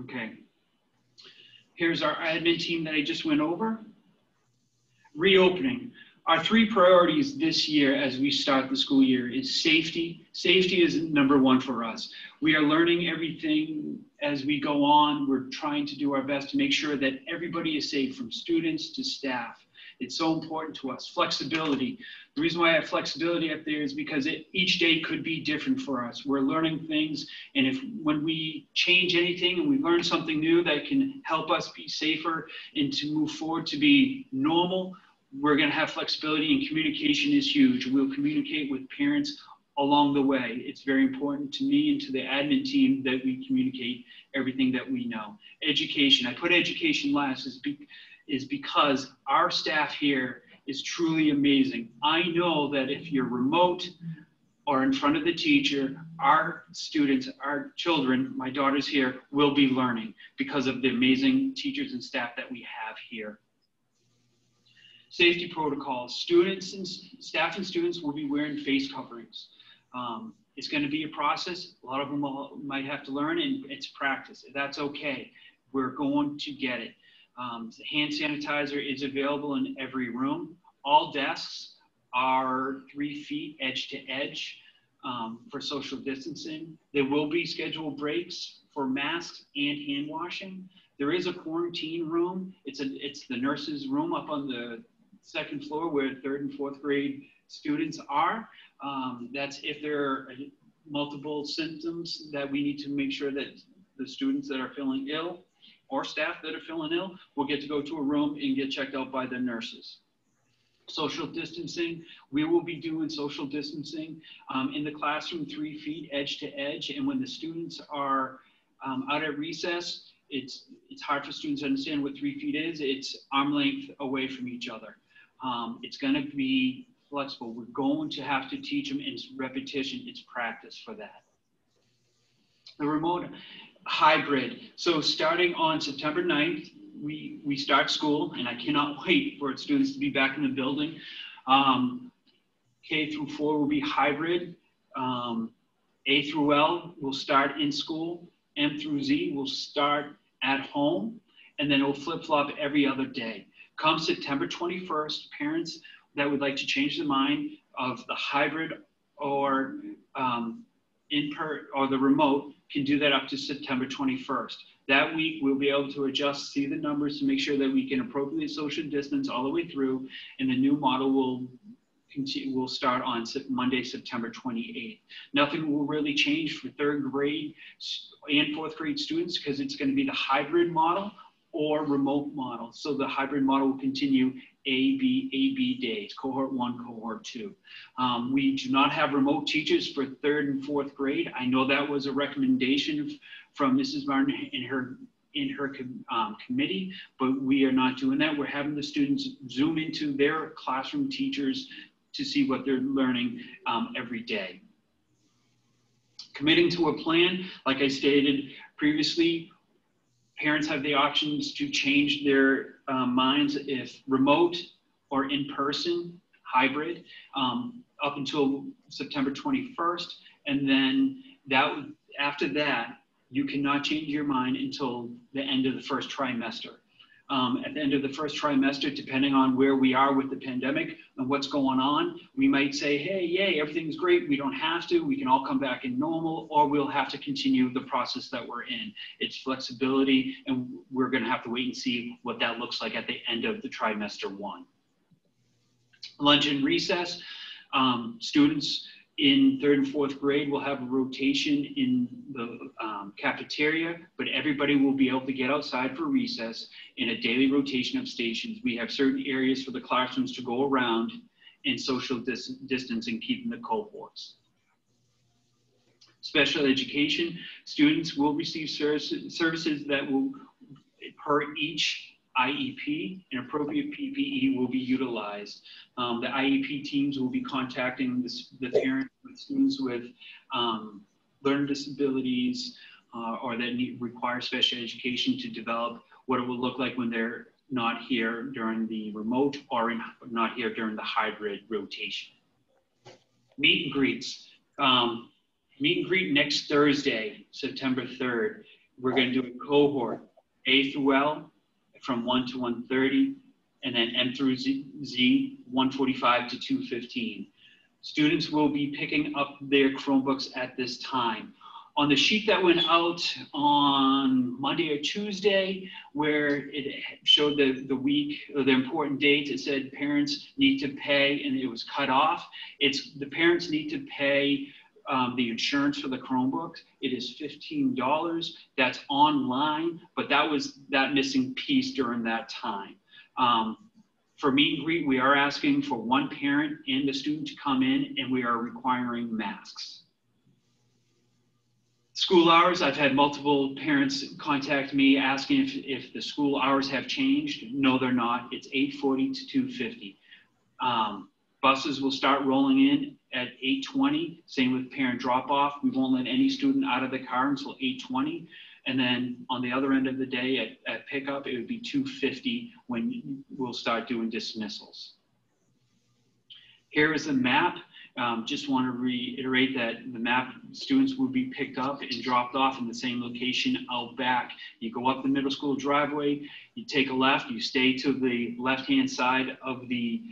Okay. Here's our admin team that I just went over. Reopening. Our three priorities this year as we start the school year is safety. Safety is number one for us. We are learning everything as we go on. We're trying to do our best to make sure that everybody is safe, from students to staff. It's so important to us. Flexibility. The reason why I have flexibility up there is because each day could be different for us. We're learning things, and when we change anything and we learn something new that can help us be safer and to move forward to be normal, we're going to have flexibility, and communication is huge. We'll communicate with parents along the way. It's very important to me and to the admin team that we communicate everything that we know. Education. I put education last is because our staff here is truly amazing. I know that if you're remote or in front of the teacher, our students, our children, my daughters here, will be learning because of the amazing teachers and staff that we have here. Safety protocols. Students and staff and students will be wearing face coverings. It's going to be a process. A lot of them might have to learn, and it's practice. That's okay. We're going to get it. Hand sanitizer is available in every room. All desks are 3 feet edge to edge for social distancing. There will be scheduled breaks for masks and hand washing. There is a quarantine room. It's the nurses' room up on the second floor where 3rd and 4th grade students are. That's if there are multiple symptoms that we need to make sure that the students that are feeling ill or staff that are feeling ill will get to go to a room and get checked out by the nurses. Social distancing, we will be doing social distancing in the classroom 3 feet edge to edge. And when the students are out at recess, it's hard for students to understand what 3 feet is. It's arm length away from each other. It's going to be flexible. We're going to have to teach them, and it's repetition, it's practice for that. The remote hybrid. So starting on September 9th, we start school, and I cannot wait for students to be back in the building. K through 4 will be hybrid. A through L will start in school. M through Z will start at home, and then it will flip-flop every other day. Come September 21st, parents that would like to change their mind of the hybrid or or the remote can do that up to September 21st. That week, we'll be able to adjust, see the numbers to make sure that we can appropriately social distance all the way through, and the new model will start on Monday, September 28th. Nothing will really change for 3rd grade and 4th grade students because it's going to be the hybrid model or remote model. So the hybrid model will continue AB days, cohort 1, cohort 2. We do not have remote teachers for 3rd and 4th grade. I know that was a recommendation from Mrs. Martin in her committee, but we are not doing that. We're having the students Zoom into their classroom teachers to see what they're learning every day. Committing to a plan, like I stated previously, parents have the options to change their minds if remote or in-person, hybrid, up until September 21st. And then after that, you cannot change your mind until the end of the first trimester. At the end of the first trimester, depending on where we are with the pandemic and what's going on, we might say, hey, yay, everything's great. We don't have to. We can all come back in normal, or we'll have to continue the process that we're in. It's flexibility, and we're going to have to wait and see what that looks like at the end of the trimester 1. Lunch and recess. Students in 3rd and 4th grade will have a rotation in the cafeteria, but everybody will be able to get outside for recess in a daily rotation of stations. We have certain areas for the classrooms to go around in social distancing, keeping the cohorts. Special education, students will receive services that will, per each IEP, and appropriate PPE will be utilized. The IEP teams will be contacting the parents with students with learning disabilities or that require special education to develop what it will look like when they're not here during the remote or not here during the hybrid rotation. Meet and greets. Meet and greet next Thursday, September 3rd. We're going to do a cohort A through L from 1 to 1:30, and then M through Z 1:45 to 2:15. Students will be picking up their Chromebooks at this time. On the sheet that went out on Monday or Tuesday, where it showed the week or the important dates, it said parents need to pay, and it was cut off. It's the parents need to pay the insurance for the Chromebooks. It is $15. That's online, but that was that missing piece during that time. For meet and greet, we are asking for one parent and the student to come in, and we are requiring masks. School hours, I've had multiple parents contact me asking if the school hours have changed. No, they're not. It's 8:40 to 2:50. Buses will start rolling in at 8:20. Same with parent drop-off. We won't let any student out of the car until 8:20. And then on the other end of the day at pickup, it would be 2:50 when we'll start doing dismissals. Here is the map. Just want to reiterate that the map students will be picked up and dropped off in the same location out back. You go up the middle school driveway, you take a left, you stay to the left-hand side of the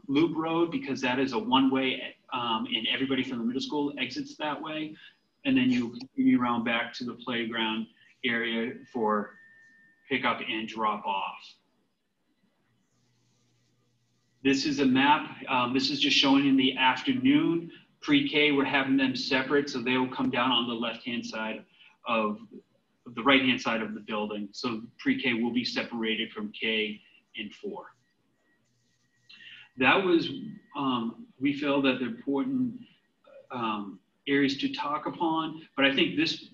loop road, because that is a one-way and everybody from the middle school exits that way. And then you continue around back to the playground area for pickup and drop off. This is a map. This is just showing in the afternoon. Pre-K, we're having them separate, so they will come down on the left-hand side of the right-hand side of the building. So pre-K will be separated from K and 4. That was, we feel that the important areas to talk upon, but I think this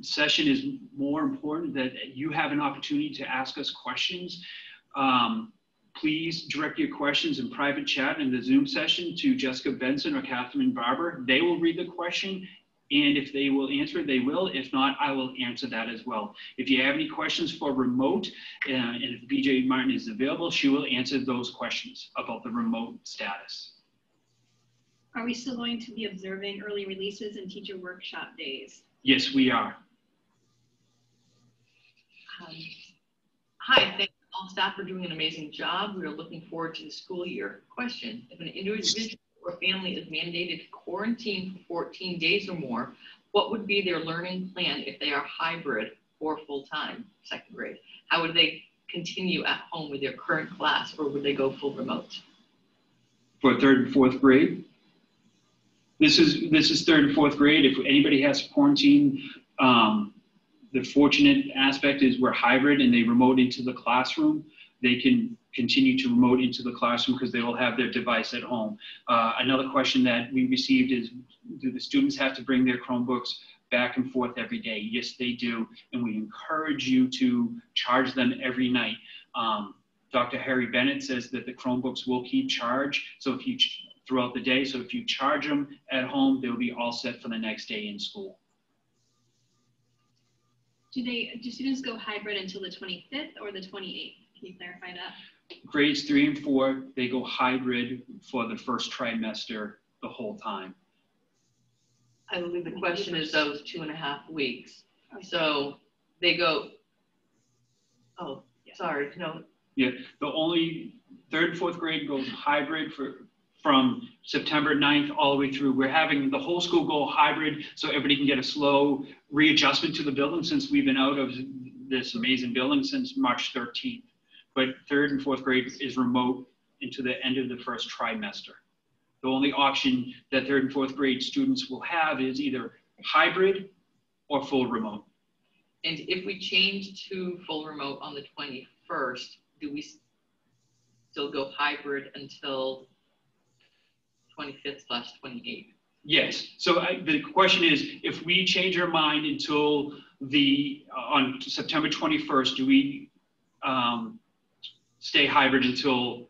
session is more important that you have an opportunity to ask us questions. Please direct your questions in private chat in the Zoom session to Jessica Benson or Catherine Barber. They will read the question, and if they will answer it, they will. If not, I will answer that as well. If you have any questions for remote, and if BJ Martin is available, she will answer those questions about the remote status. Are we still going to be observing early releases and teacher workshop days? Yes, we are. Hi, thank all staff for doing an amazing job. We are looking forward to the school year. Question: if an individual or family is mandated to quarantine for 14 days or more, what would be their learning plan if they are hybrid or full-time, second grade? How would they continue at home with their current class, or would they go full remote? For 3rd and 4th grade? This is 3rd and 4th grade. If anybody has quarantine, the fortunate aspect is we're hybrid and they remote into the classroom. They can continue to remote into the classroom because they will have their device at home. Another question that we received is, do the students have to bring their Chromebooks back and forth every day? Yes, they do. And we encourage you to charge them every night. Dr. Harry Bennett says that the Chromebooks will keep charged. So if you throughout the day, so if you charge them at home, they'll be all set for the next day in school. Do students go hybrid until the 25th or the 28th? Can you clarify that? Grades 3 and 4, they go hybrid for the first trimester the whole time. I believe the question is those 2.5 weeks. So they go, oh, sorry, no. Yeah, the only 3rd and 4th grade goes hybrid from September 9th all the way through. We're having the whole school go hybrid so everybody can get a slow readjustment to the building, since we've been out of this amazing building since March 13th. But 3rd and 4th grade is remote into the end of the first trimester. The only option that 3rd and 4th grade students will have is either hybrid or full remote. And if we change to full remote on the 21st, do we still go hybrid until 25th/28th? Yes. So the question is, if we change our mind until on September 21st, do we stay hybrid until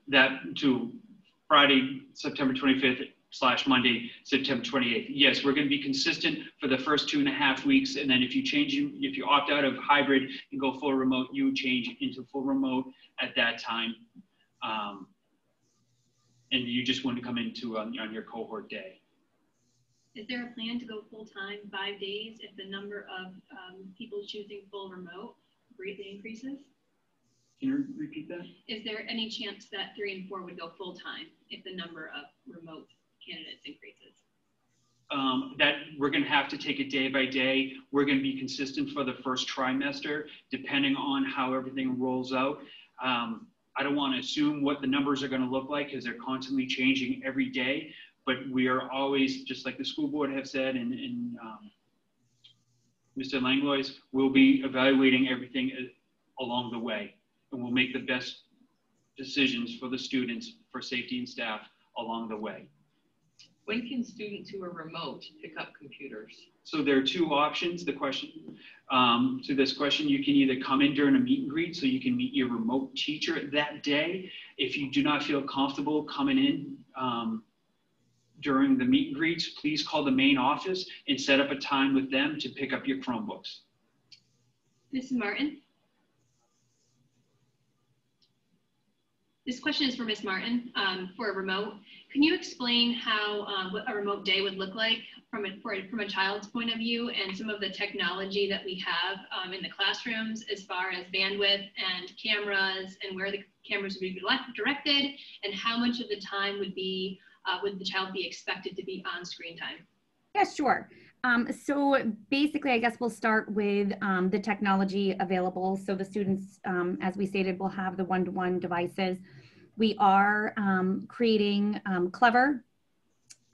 Friday, September 25th / Monday, September 28th? Yes, we're going to be consistent for the first 2.5 weeks. And then if you opt out of hybrid and go full remote, you would change into full remote at that time. And you just want to come into on your cohort day. Is there a plan to go full-time 5 days if the number of people choosing full remote greatly increases? Can you repeat that? Is there any chance that 3 and 4 would go full-time if the number of remote candidates increases? That we're going to have to take it day by day. We're going to be consistent for the first trimester, depending on how everything rolls out. I don't want to assume what the numbers are going to look like because they're constantly changing every day, but we are always, just like the school board have said, and Mr. Langlois, we'll be evaluating everything along the way, and we'll make the best decisions for the students, for safety and staff along the way. When can students who are remote pick up computers? So there are two options. The question to this question, you can either come in during a meet and greet, so you can meet your remote teacher that day. If you do not feel comfortable coming in during the meet and greets, please call the main office and set up a time with them to pick up your Chromebooks. Mrs. Martin? This question is for Ms. Martin for a remote. Can you explain how what a remote day would look like from a child's point of view and some of the technology that we have in the classrooms as far as bandwidth and cameras and where the cameras would be directed and how much of the time would the child be expected to be on screen time? Yeah, sure. So basically, I guess we'll start with the technology available. So the students, as we stated, will have the one-to-one devices. We are creating Clever,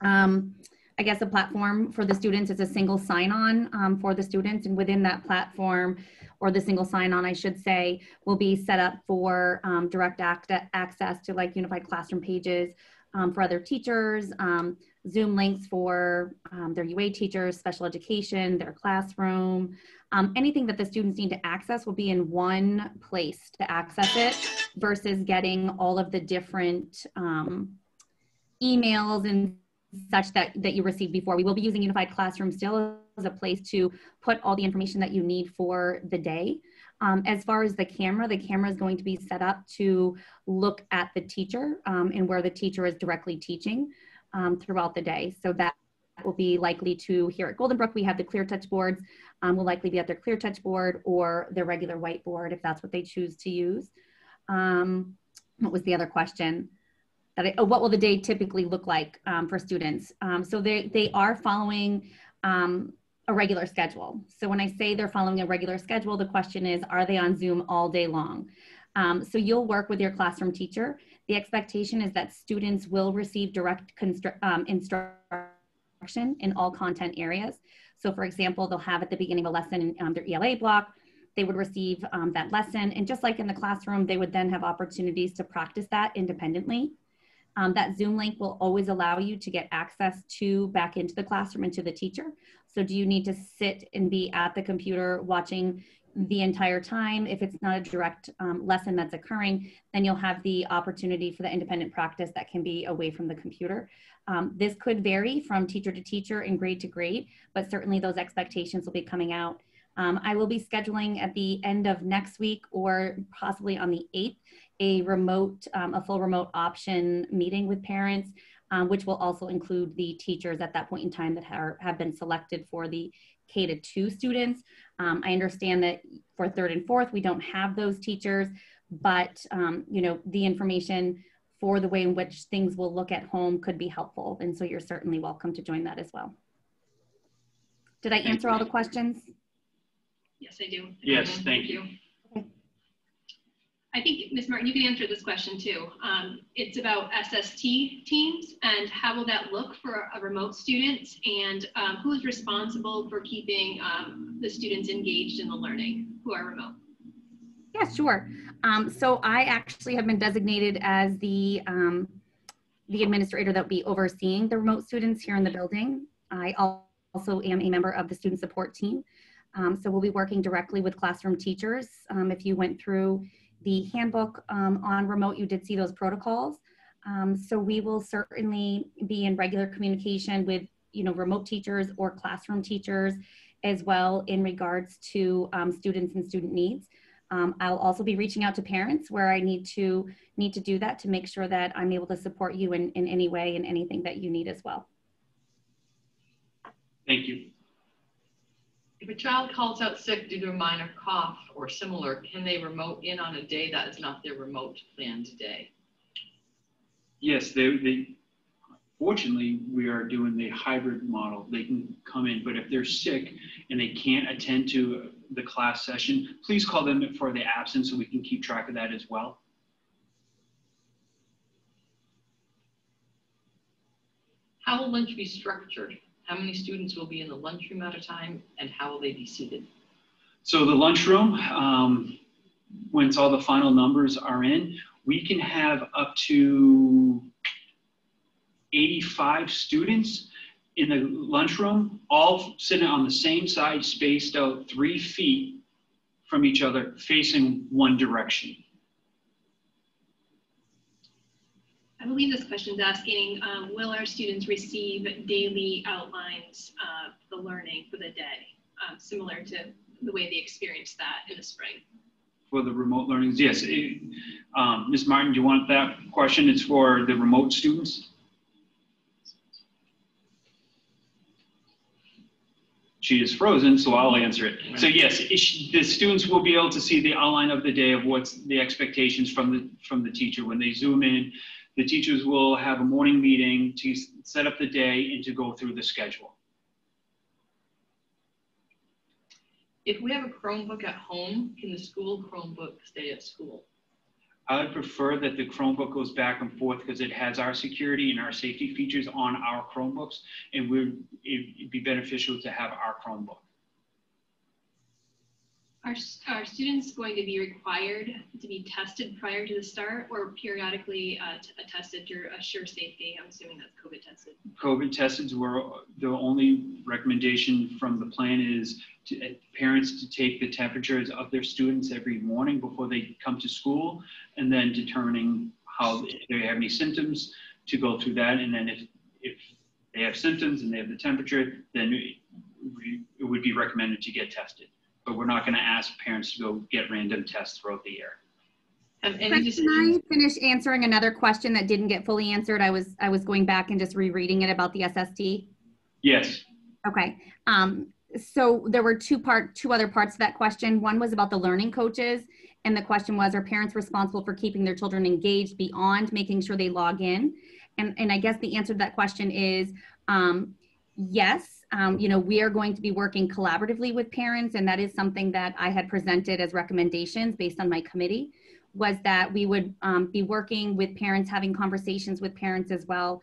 I guess a platform for the students. It's a single sign-on for the students, and within that platform, or the single sign-on, I should say, will be set up for direct access to like unified classroom pages for other teachers, Zoom links for their UA teachers, special education, their classroom. Anything that the students need to access will be in one place to access it versus getting all of the different emails and such that you received before. We will be using Unified Classroom still as a place to put all the information that you need for the day. As far as the camera is going to be set up to look at the teacher and where the teacher is directly teaching throughout the day. So that will be likely to, here at Golden Brook, we have the clear touch boards, will likely be at their clear touch board or their regular whiteboard if that's what they choose to use. What was the other question? What will the day typically look like for students? So they are following a regular schedule. So when I say they're following a regular schedule, the question is, are they on Zoom all day long? So you'll work with your classroom teacher. The expectation is that students will receive direct instruction in all content areas. So for example, they'll have at the beginning of a lesson their ELA block, they would receive that lesson. And just like in the classroom, they would then have opportunities to practice that independently. That Zoom link will always allow you to get access to back into the classroom and to the teacher. So do you need to sit and be at the computer watching the entire time? If it's not a direct lesson that's occurring, then you'll have the opportunity for the independent practice that can be away from the computer. This could vary from teacher to teacher and grade to grade, but certainly those expectations will be coming out. I will be scheduling at the end of next week or possibly on the 8th, a full remote option meeting with parents, which will also include the teachers at that point in time that have been selected for the K-2 students. I understand that for 3rd and 4th, we don't have those teachers, but you know, the information for the way in which things will look at home could be helpful. And so you're certainly welcome to join that as well. Did I answer all the questions? Yes, I do. Yes, thank you. Okay. I think, Ms. Martin, you can answer this question too. It's about SST teams and how will that look for a remote student and who is responsible for keeping the students engaged in the learning who are remote? Yeah, sure. So I actually have been designated as the administrator that will be overseeing the remote students here in the building. I also am a member of the student support team. So we'll be working directly with classroom teachers. If you went through the handbook on remote, you did see those protocols. So we will certainly be in regular communication with, you know, remote teachers or classroom teachers as well in regards to students and student needs. I'll also be reaching out to parents where I need to do that to make sure that I'm able to support you in any way and anything that you need as well. Thank you. If a child calls out sick due to a minor cough or similar, can they remote in on a day that is not their remote planned day? Yes, fortunately, we are doing the hybrid model. They can come in, but if they're sick and they can't attend to the class session, please call them for the absence so we can keep track of that as well. How will lunch be structured? How many students will be in the lunchroom at a time, and how will they be seated? So the lunchroom, once all the final numbers are in, we can have up to 85 students in the lunchroom, all sitting on the same side, spaced out 3 feet from each other, facing one direction. I believe this question is asking, will our students receive daily outlines of the learning for the day, similar to the way they experienced that in the spring? For the remote learnings, yes. Ms. Martin, do you want that question? It's for the remote students. She is frozen, so I'll answer it. So yes, the students will be able to see the outline of the day of what's the expectations from the teacher. When they zoom in, the teachers will have a morning meeting to set up the day and to go through the schedule. If we have a Chromebook at home, can the school Chromebook stay at school? I would prefer that the Chromebook goes back and forth because it has our security and our safety features on our Chromebooks, and it'd be beneficial to have our Chromebook. Are students going to be required to be tested prior to the start, or periodically tested to assure safety? I'm assuming that's COVID tested. COVID tested were the only recommendation from the plan is parents to take the temperatures of their students every morning before they come to school, and then determining if they have any symptoms to go through that. And then if they have symptoms and they have the temperature, then it would be recommended to get tested. But we're not going to ask parents to go get random tests throughout the year. Have any Can decisions? I finish answering another question that didn't get fully answered? I was going back and just rereading it about the SST. Yes. Okay. So there were two other parts to that question. One was about the learning coaches. And the question was, are parents responsible for keeping their children engaged beyond making sure they log in? And I guess the answer to that question is yes. We are going to be working collaboratively with parents, and that is something that I had presented as recommendations based on my committee, was that we would be working with parents, having conversations with parents as well,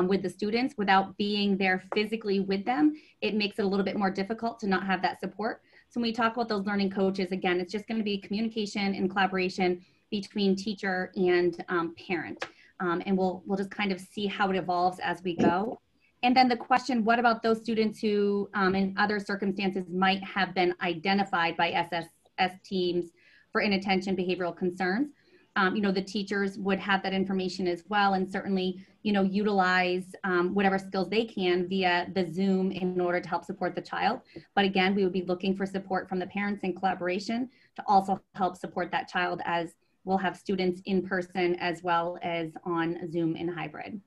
with the students without being there physically with them. It makes it a little bit more difficult to not have that support. So when we talk about those learning coaches, again, it's just going to be communication and collaboration between teacher and parent. And we'll just kind of see how it evolves as we go. And then the question, what about those students who in other circumstances might have been identified by SSS teams for inattention behavioral concerns? The teachers would have that information as well, and certainly, utilize whatever skills they can via the Zoom in order to help support the child. But again, we would be looking for support from the parents in collaboration to also help support that child, as we'll have students in person as well as on Zoom and hybrid.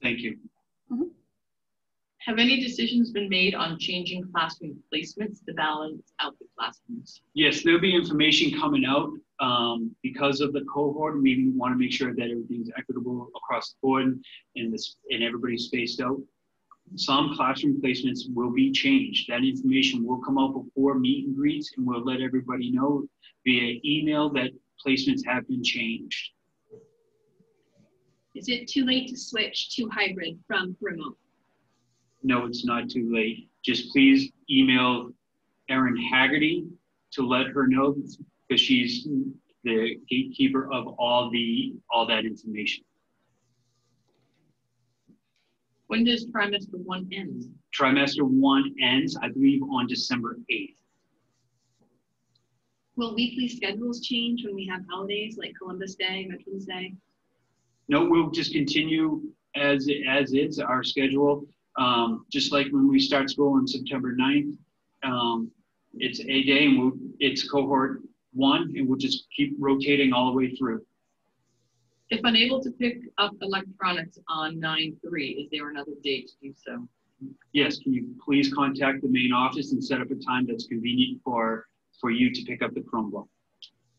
Thank you. Mm-hmm. Have any decisions been made on changing classroom placements to balance out the classrooms? Yes, there'll be information coming out because of the cohort. We want to make sure that everything's equitable across the board and everybody's spaced out. Some classroom placements will be changed. That information will come out before meet and greets, and we'll let everybody know via email that placements have been changed. Is it too late to switch to hybrid from remote? No, it's not too late. Just please email Erin Haggerty to let her know, because she's the gatekeeper of all that information. When does trimester 1 end? Trimester 1 ends, I believe, on December 8th. Will weekly schedules change when we have holidays like Columbus Day, Veterans Day? No, we'll just continue as is our schedule. Just like when we start school on September 9th, it's a day and it's cohort 1, and we'll just keep rotating all the way through. If unable to pick up electronics on 9/3, is there another date to do so? Yes, can you please contact the main office and set up a time that's convenient for you to pick up the Chromebook?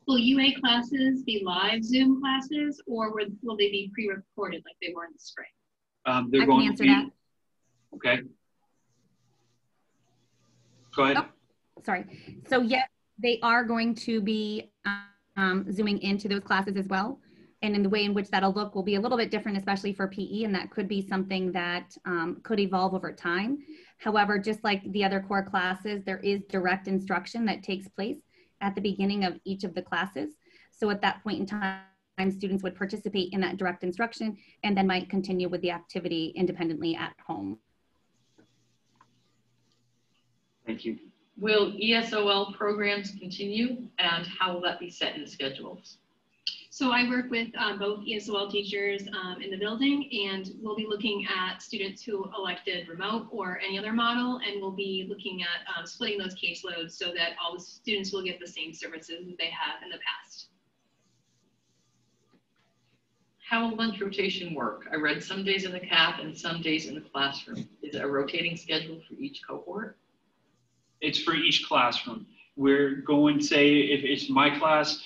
Will UA classes be live Zoom classes, or will they be pre-recorded like they were in the spring? They're I going can answer to be, that. Okay. Go ahead. Oh, sorry. So yes, they are going to be zooming into those classes as well. And in the way in which that'll look will be a little bit different, especially for PE, and that could be something that could evolve over time. However, just like the other core classes, there is direct instruction that takes place at the beginning of each of the classes. So at that point in time, students would participate in that direct instruction and then might continue with the activity independently at home. Thank you. Will ESOL programs continue, and how will that be set in the schedules? So I work with both ESOL teachers in the building, and we'll be looking at students who elected remote or any other model, and we'll be looking at splitting those caseloads so that all the students will get the same services that they have in the past. How will lunch rotation work? I read some days in the CAP and some days in the classroom. Is it a rotating schedule for each cohort? It's for each classroom. We're going to say, if it's my class,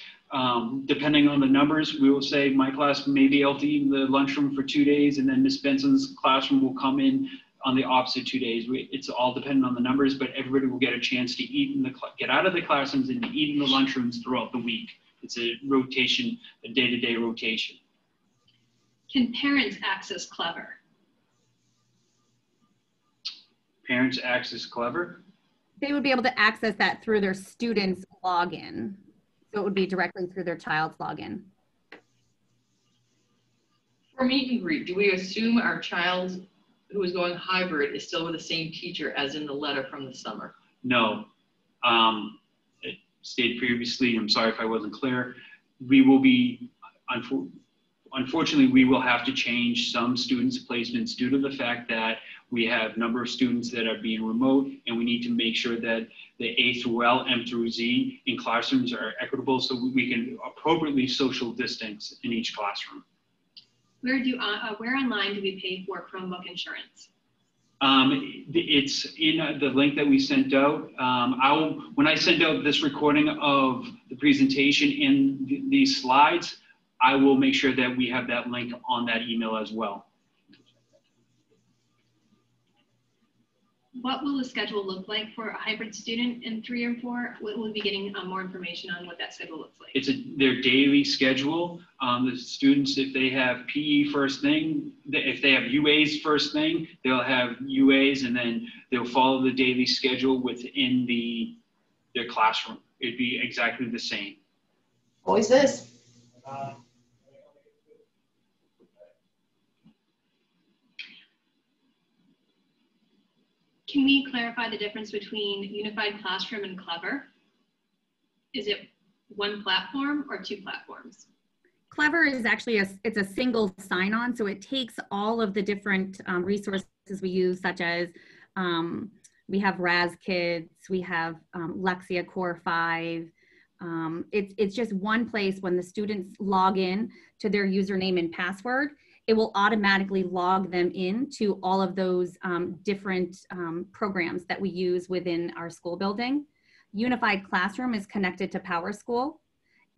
depending on the numbers, we will say my class may be able to eat in the lunchroom for 2 days, and then Miss Benson's classroom will come in on the opposite 2 days. It's all dependent on the numbers, but everybody will get a chance to eat in get out of the classrooms and eat in the lunchrooms throughout the week. It's a rotation, a day-to-day rotation. Can parents access Clever? Parents access Clever? They would be able to access that through their student's login. So it would be directly through their child's login. For meet and greet, do we assume our child who is going hybrid is still with the same teacher as in the letter from the summer? No. It stated previously, I'm sorry if I wasn't clear, we will be, unfortunately, we will have to change some students' placements due to the fact that we have a number of students that are being remote, and we need to make sure that the A through L, M through Z in classrooms are equitable so we can appropriately social distance in each classroom. Where online do we pay for Chromebook insurance? It's in the link that we sent out. When I send out this recording of the presentation in these slides, I will make sure that we have that link on that email as well. What will the schedule look like for a hybrid student in 3 or 4? We'll be getting more information on what that schedule looks like. It's their daily schedule. The students, if they have PE first thing, if they have UAs first thing, they'll have UAs, and then they'll follow the daily schedule within their classroom. It'd be exactly the same. Always this. Can we clarify the difference between Unified Classroom and Clever? Is it one platform or 2 platforms? Clever is actually it's a single sign-on, so it takes all of the different resources we use, such as we have Raz Kids, we have Lexia Core 5. It's just one place. When the students log in to their username and password, it will automatically log them into all of those different programs that we use within our school building. Unified Classroom is connected to PowerSchool,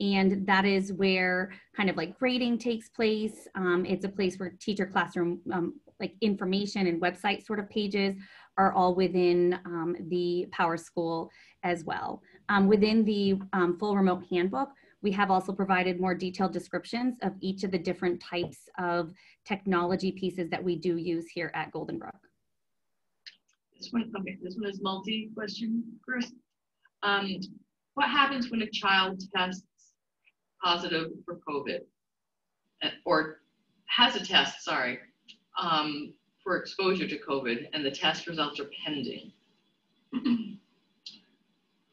and that is where kind of like grading takes place. It's a place where teacher classroom like information and website sort of pages are all within the PowerSchool as well. Within the full remote handbook, we have also provided more detailed descriptions of each of the different types of technology pieces that we do use here at Golden Brook. This one is multi-question, Chris. What happens when a child tests positive for COVID, or has a test, sorry, for exposure to COVID, and the test results are pending?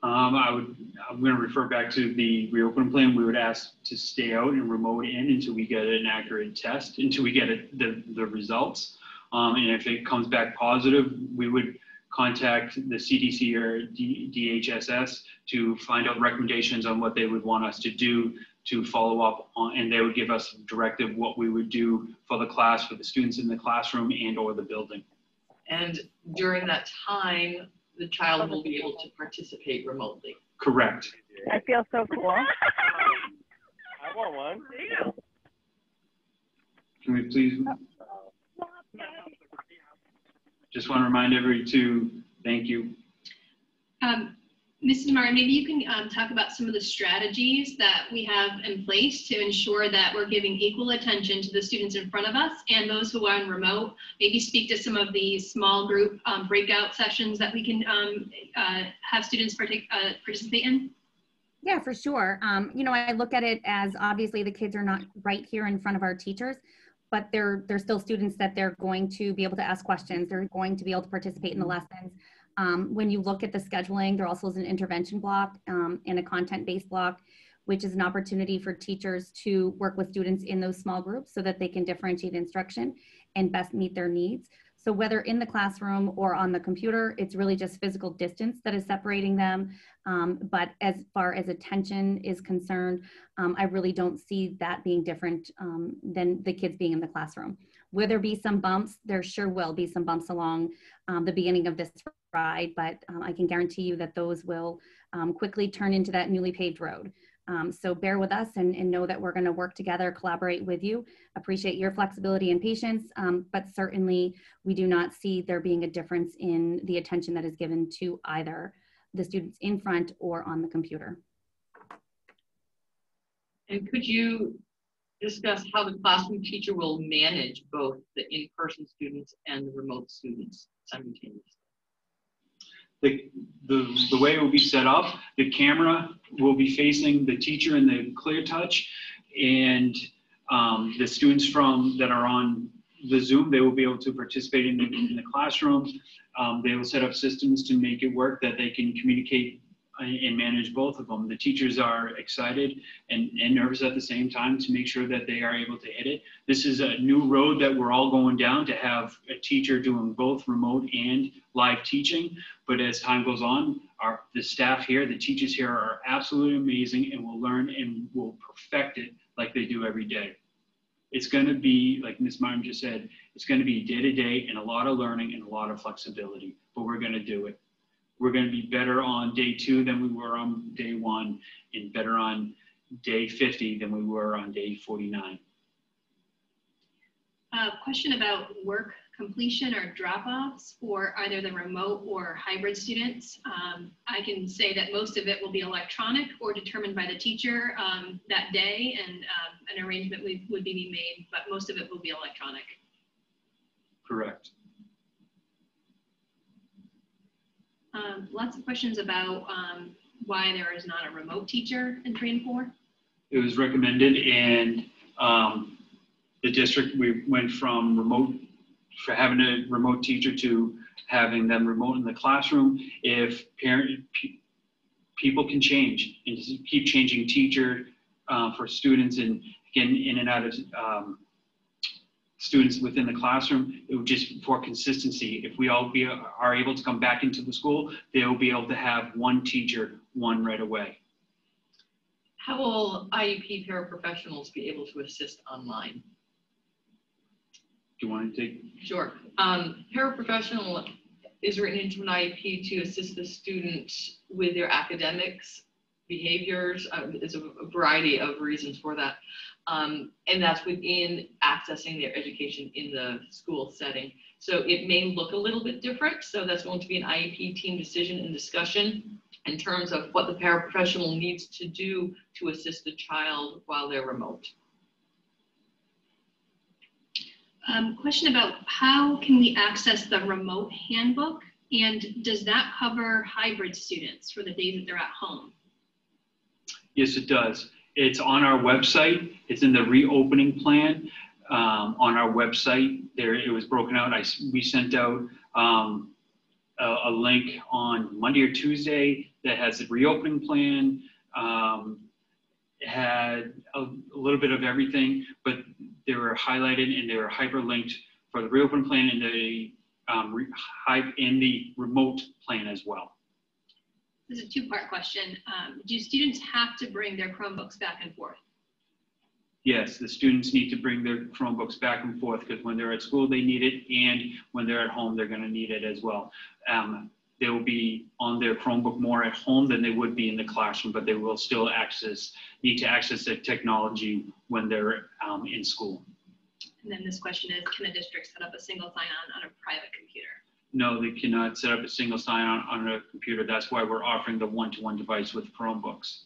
I'm going to refer back to the reopening plan. We would ask to stay out and remote in until we get an accurate test, until we get the results. And if it comes back positive, we would contact the CDC or DHSS to find out recommendations on what they would want us to do to follow up on, and they would give us directive what we would do for the class, for the students in the classroom and or the building. And during that time, the child will be able to participate remotely. Correct. I feel so cool. I want one. Can we please? Just want to remind everybody to thank you. Mrs. Martin, maybe you can talk about some of the strategies that we have in place to ensure that we're giving equal attention to the students in front of us and those who are on remote. Maybe speak to some of the small group breakout sessions that we can have students participate in. Yeah, for sure. You know, I look at it as obviously the kids are not right here in front of our teachers, but they're still students that they're going to be able to ask questions. They're going to be able to participate in the lessons. When you look at the scheduling, there also is an intervention block and a content-based block, which is an opportunity for teachers to work with students in those small groups so that they can differentiate instruction and best meet their needs. So whether in the classroom or on the computer, it's really just physical distance that is separating them. But as far as attention is concerned, I really don't see that being different than the kids being in the classroom. Will there be some bumps? There sure will be some bumps along the beginning of this ride, but I can guarantee you that those will quickly turn into that newly paved road. So bear with us and know that we're going to work together, collaborate with you. Appreciate your flexibility and patience, but certainly we do not see there being a difference in the attention that is given to either the students in front or on the computer. And could you discuss how the classroom teacher will manage both the in-person students and the remote students simultaneously? The way it will be set up, the camera will be facing the teacher in the clear touch, and the students that are on the Zoom, they will be able to participate in the classroom. They will set up systems to make it work that they can communicate and manage both of them. The teachers are excited and nervous at the same time to make sure that they are able to hit it. This is a new road that we're all going down, to have a teacher doing both remote and live teaching. But as time goes on, the staff here, the teachers here are absolutely amazing and will learn and will perfect it like they do every day. It's going to be, like Ms. Martin just said, it's going to be day-to-day and a lot of learning and a lot of flexibility, but we're going to do it. We're going to be better on day 2 than we were on day 1, and better on day 50 than we were on day 49. Question about work completion or drop-offs for either the remote or hybrid students. I can say that most of it will be electronic or determined by the teacher that day, and an arrangement would be made, but most of it will be electronic. Correct. Lots of questions about why there is not a remote teacher in 3 and 4. It was recommended, and the district, we went from for having a remote teacher to having them remote in the classroom. If people can change and just keep changing teacher for students and getting in and out of students within the classroom, it would just, for consistency, if we all are able to come back into the school, they will be able to have one teacher, one right away. How will IEP paraprofessionals be able to assist online? Do you want to take? Sure. Paraprofessional is written into an IEP to assist the student with their academics, behaviors. There's a variety of reasons for that. And that's within accessing their education in the school setting. So it may look a little bit different. So that's going to be an IEP team decision and discussion in terms of what the paraprofessional needs to do to assist the child while they're remote. Question about how can we access the remote handbook, and does that cover hybrid students for the days that they're at home? Yes, it does. It's on our website. It's in the reopening plan on our website. There, it was broken out. We sent out a link on Monday or Tuesday that has a reopening plan. It had a little bit of everything, but they were highlighted and they were hyperlinked for the reopen plan and the remote plan as well. This is a 2-part question. Do students have to bring their Chromebooks back and forth? Yes, the students need to bring their Chromebooks back and forth because when they're at school, they need it, and when they're at home, they're going to need it as well. They will be on their Chromebook more at home than they would be in the classroom, but they will still need to access the technology when they're in school. And then this question is, can a district set up a single sign-on on a private computer? No, they cannot set up a single sign-on on a computer. That's why we're offering the one-to-one device with Chromebooks.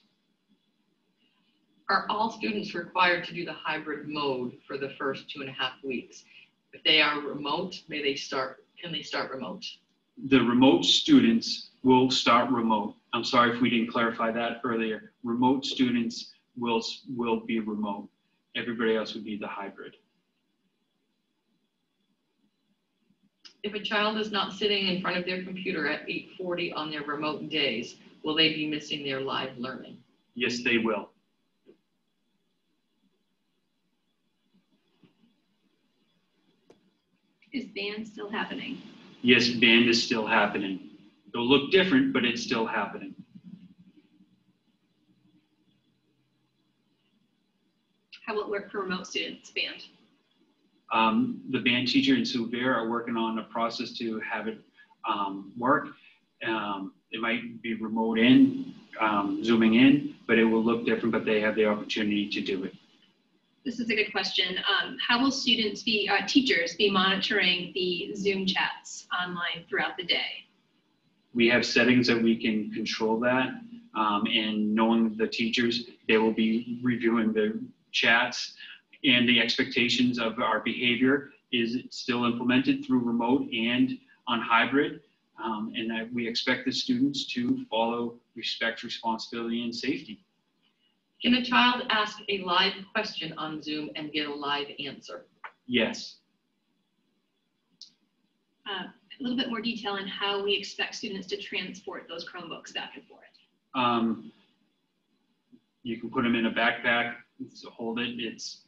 Are all students required to do the hybrid mode for the first 2.5 weeks? If they are remote, can they start remote? The remote students will start remote. I'm sorry if we didn't clarify that earlier. Remote students will be remote. Everybody else would be the hybrid. If a child is not sitting in front of their computer at 8:40 on their remote days, will they be missing their live learning? Yes, they will. Is band still happening? Yes, band is still happening. It'll look different, but it's still happening. How will it work for remote students, band? The band teacher and Sue Bear are working on a process to have it work. It might be remote in, zooming in, but it will look different, but they have the opportunity to do it. This is a good question. How will teachers be monitoring the Zoom chats online throughout the day? We have settings that we can control that, and knowing the teachers, they will be reviewing the chats, and the expectations of our behavior is still implemented through remote and on hybrid, and that we expect the students to follow respect, responsibility, and safety. Can a child ask a live question on Zoom and get a live answer? Yes. A little bit more detail on how we expect students to transport those Chromebooks back and forth. You can put them in a backpack, so hold it, it's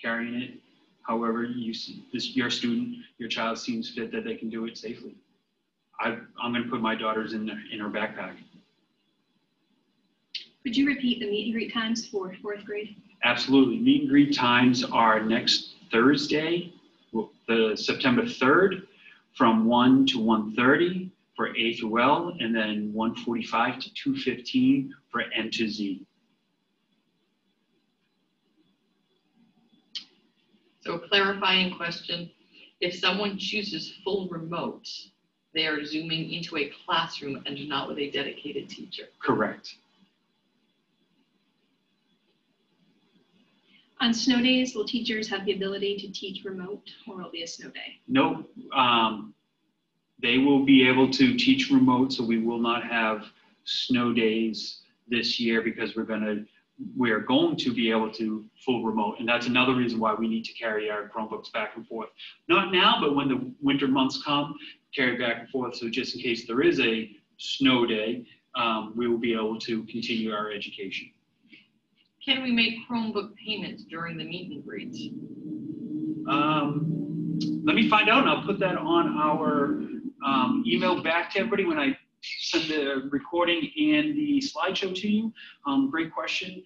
carrying it. However, your child seems fit that they can do it safely. I'm going to put my daughters in her backpack. Could you repeat the meet and greet times for 4th grade? Absolutely. Meet and greet times are next Thursday, the September 3rd, from 1 to 1:30 for A through L, and then 1:45 to 2:15 for M to Z. So a clarifying question, if someone chooses full remote, they are Zooming into a classroom and not with a dedicated teacher. Correct. On snow days, will teachers have the ability to teach remote, or will it be a snow day? No, they will be able to teach remote, so we will not have snow days this year because we're going to be able to full remote. And that's another reason why we need to carry our Chromebooks back and forth. Not now, but when the winter months come, carry back and forth. So just in case there is a snow day, we will be able to continue our education. Can we make Chromebook payments during the meet and greets? Let me find out, and I'll put that on our email back to everybody when I send the recording and the slideshow to you. Great question.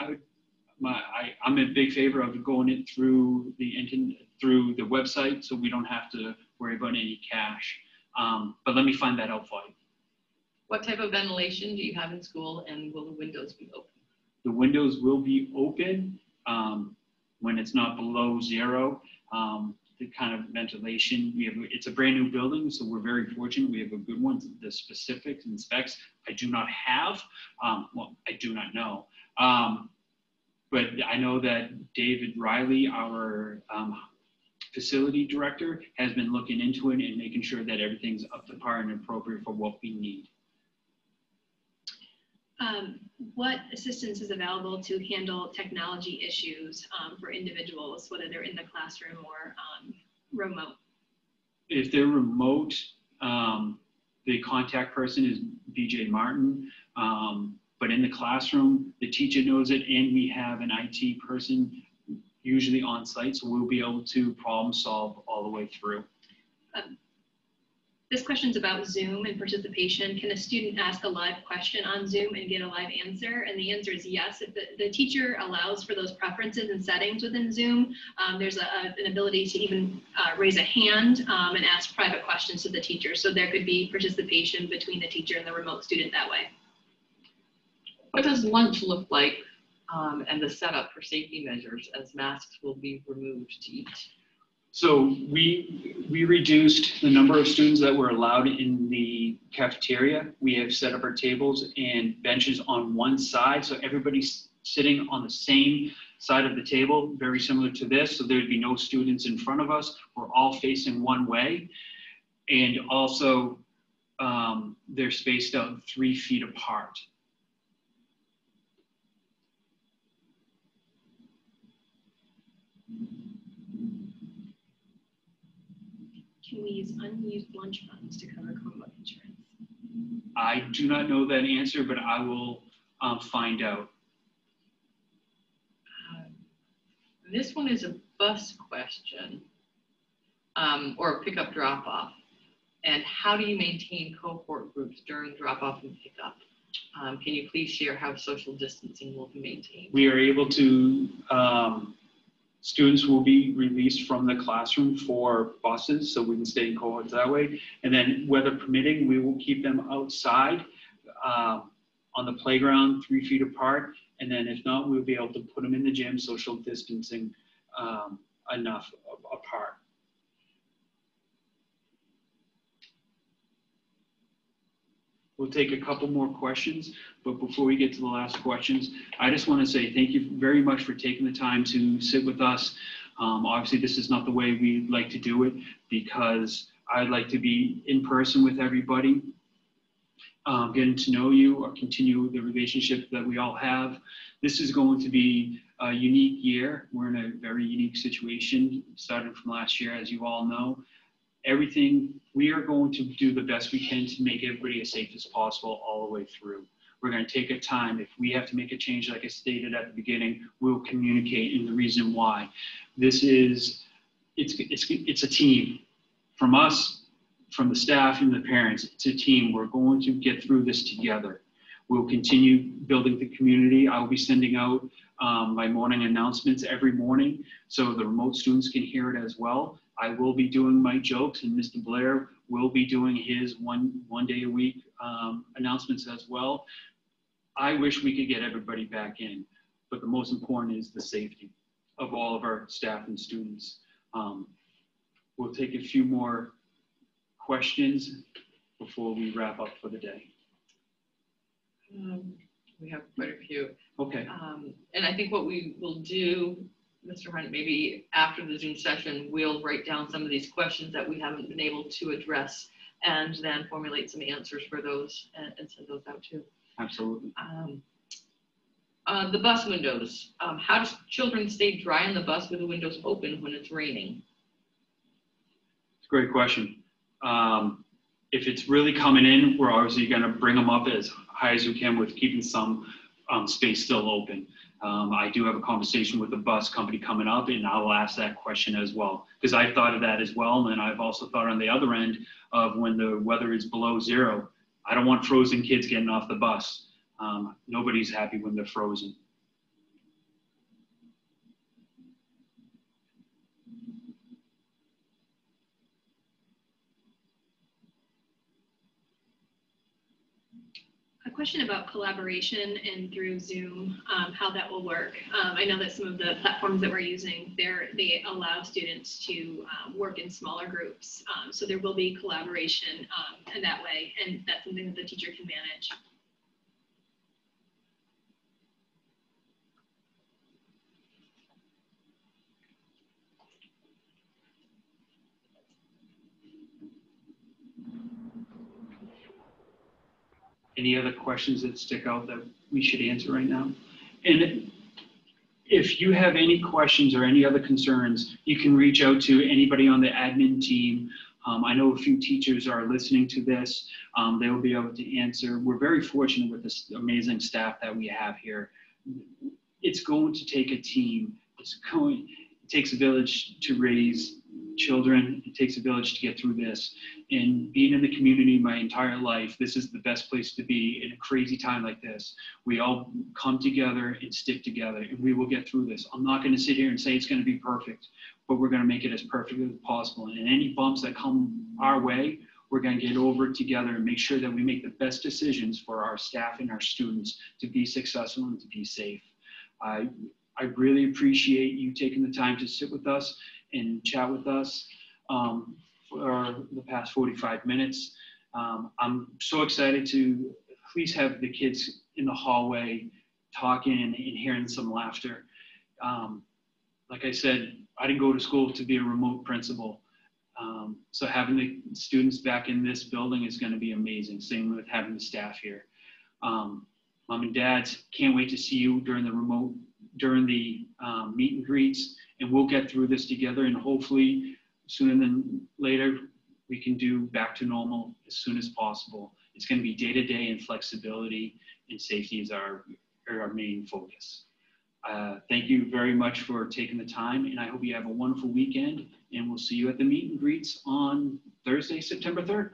I'm in big favor of going it through the website, so we don't have to worry about any cash. But let me find that out for you. What type of ventilation do you have in school, and will the windows be open? The windows will be open when it's not below zero. The kind of ventilation it's a brand new building, so we're very fortunate. We have a good one. The specifics and specs I do not have. Well, I do not know. But I know that David Riley, our facility director, has been looking into it and making sure that everything's up to par and appropriate for what we need. What assistance is available to handle technology issues for individuals, whether they're in the classroom or remote? If they're remote, the contact person is BJ Martin. But in the classroom, the teacher knows it, and we have an IT person usually on site, so we'll be able to problem solve all the way through. This question is about Zoom and participation. Can a student ask a live question on Zoom and get a live answer? And the answer is yes. If the teacher allows for those preferences and settings within Zoom, there's an ability to even raise a hand and ask private questions to the teacher. So there could be participation between the teacher and the remote student that way. What does lunch look like and the setup for safety measures as masks will be removed to eat? So we reduced the number of students that were allowed in the cafeteria. We have set up our tables and benches on one side, so everybody's sitting on the same side of the table, very similar to this. So there'd be no students in front of us. We're all facing one way. And also they're spaced out 3 feet apart. Can we use unused lunch funds to cover Chromebook insurance? I do not know that answer, but I will find out. This one is a bus question or a pickup drop-off. And how do you maintain cohort groups during drop-off and pickup? Can you please share how social distancing will be maintained? We are able to, students will be released from the classroom for buses, so we can stay in cohorts that way. And then weather permitting, we will keep them outside on the playground 3 feet apart. And then if not, we'll be able to put them in the gym, social distancing enough apart. We'll take a couple more questions, but before we get to the last questions, I just want to say thank you very much for taking the time to sit with us. Obviously, this is not the way we like to do it because I'd like to be in person with everybody, getting to know you or continue the relationship that we all have. This is going to be a unique year. We're in a very unique situation, starting from last year, as you all know. Everything, we are going to do the best we can to make everybody as safe as possible all the way through. We're going to take a time. If we have to make a change, like I stated at the beginning, we'll communicate in the reason why. This is, it's a team. From us, from the staff and the parents, it's a team. We're going to get through this together. We'll continue building the community. I will be sending out my morning announcements every morning so the remote students can hear it as well. I will be doing my jokes and Mr. Blair will be doing his one day a week announcements as well. I wish we could get everybody back in, but the most important is the safety of all of our staff and students. We'll take a few more questions before we wrap up for the day. We have quite a few. Okay. And I think what we will do, Mr. Hunt, maybe after the Zoom session, we'll write down some of these questions that we haven't been able to address and then formulate some answers for those and send those out too. Absolutely. The bus windows. How do children stay dry on the bus with the windows open when it's raining? It's a great question. If it's really coming in, we're obviously going to bring them up as high as we can with keeping some space still open. I do have a conversation with the bus company coming up and I'll ask that question as well, because I've thought of that as well. And I've also thought on the other end of when the weather is below zero, I don't want frozen kids getting off the bus. Nobody's happy when they're frozen. A question about collaboration and through Zoom, how that will work. I know that some of the platforms that we're using, they allow students to work in smaller groups. So there will be collaboration in that way, and that's something that the teacher can manage. Any other questions that stick out that we should answer right now? And if you have any questions or any other concerns, you can reach out to anybody on the admin team. I know a few teachers are listening to this. They will be able to answer. We're very fortunate with this amazing staff that we have here. It's going to take a team. It takes a village to raise children. It takes a village to get through this. And being in the community my entire life, this is the best place to be in a crazy time like this. We all come together and stick together, and we will get through this. I'm not going to sit here and say it's going to be perfect, but we're going to make it as perfect as possible. And any bumps that come our way, we're going to get over it together and make sure that we make the best decisions for our staff and our students to be successful and to be safe. I really appreciate you taking the time to sit with us and chat with us for the past 45 minutes. I'm so excited to at least have the kids in the hallway talking and hearing some laughter. Like I said, I didn't go to school to be a remote principal. So having the students back in this building is going to be amazing. Same with having the staff here. Mom and dads, can't wait to see you during the meet and greets, and we'll get through this together, and hopefully sooner than later we can do back to normal as soon as possible. It's going to be day to day, and flexibility and safety is our main focus. Thank you very much for taking the time, and I hope you have a wonderful weekend, and we'll see you at the meet and greets on Thursday, September 3rd.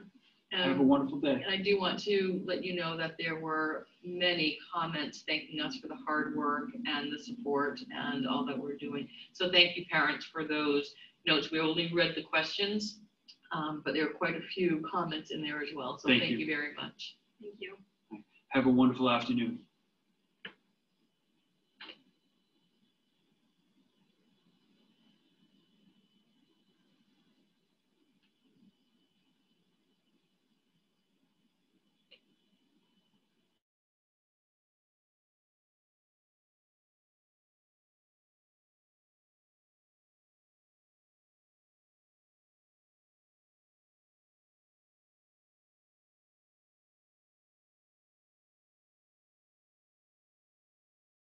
Have a wonderful day. And I do want to let you know that there were many comments thanking us for the hard work and the support and all that we're doing. So thank you, parents, for those notes. We only read the questions, but there are quite a few comments in there as well. So thank you very much. Thank you. Have a wonderful afternoon.